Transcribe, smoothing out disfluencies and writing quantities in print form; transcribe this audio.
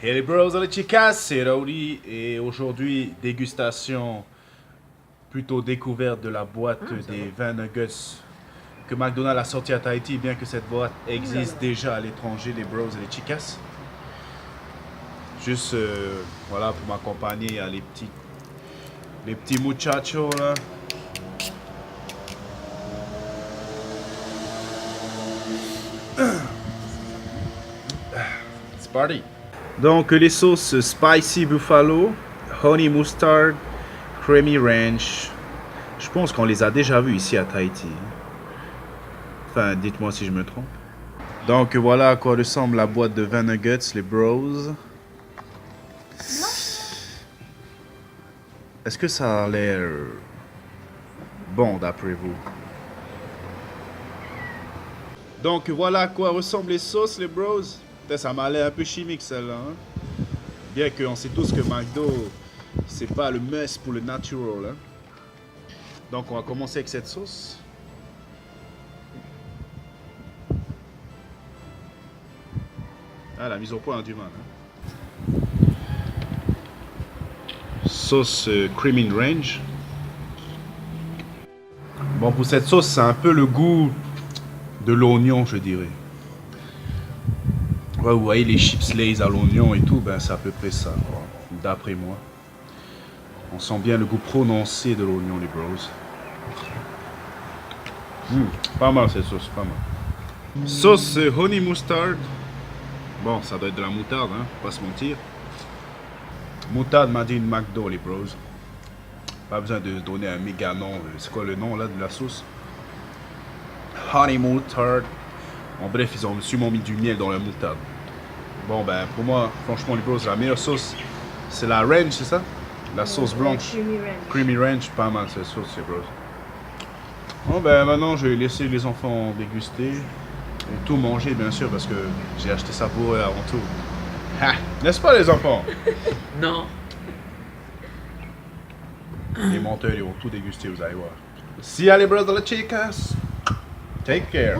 Hey les bros et les chicas, c'est Raouli et aujourd'hui dégustation plutôt découverte de la boîte des 20 nuggets que McDonald's a sorti à Tahiti, bien que cette boîte existe déjà à l'étranger, les bros et les chicas. Juste voilà pour m'accompagner, il y a les petits muchachos là. It's party. Donc les sauces spicy buffalo, honey mustard, creamy ranch. Je pense qu'on les a déjà vus ici à Tahiti. Enfin, dites-moi si je me trompe. Donc voilà à quoi ressemble la boîte de 20 nuggets, les bros. Est-ce que ça a l'air bon d'après vous? Donc voilà à quoi ressemblent les sauces, les bros. Peut-être ça m'a l'air un peu chimique celle-là. Hein? Bien qu'on sait tous que McDo, c'est pas le must pour le natural. Hein? Donc on va commencer avec cette sauce. Ah, la mise au point a du mal. Hein? Sauce creamy range. Bon, pour cette sauce, c'est un peu le goût de l'oignon, je dirais. Ouais, vous voyez les chips Lay's à l'oignon et tout, ben c'est à peu près ça, d'après moi. On sent bien le goût prononcé de l'oignon, les bros. Pas mal cette sauce, pas mal. Sauce honey mustard. Bon, ça doit être de la moutarde, hein, pas se mentir. Moutarde m'a dit une McDo, les bros. Pas besoin de donner un méga nom. C'est quoi le nom là de la sauce? Honey mustard. En bref, ils ont sûrement mis du miel dans la moutarde. Bon, ben pour moi, franchement, les bros, la meilleure sauce, c'est la ranch, c'est ça? La sauce blanche. Creamy ranch. Creamy ranch, pas mal cette sauce, les bros. Bon, ben maintenant, je vais laisser les enfants déguster. Et tout manger, bien sûr, parce que j'ai acheté ça pour eux avant tout. Ha! N'est-ce pas, les enfants? Non. Les menteurs, ils vont tout déguster, vous allez voir. See ya, les bros, les chicas. Take care.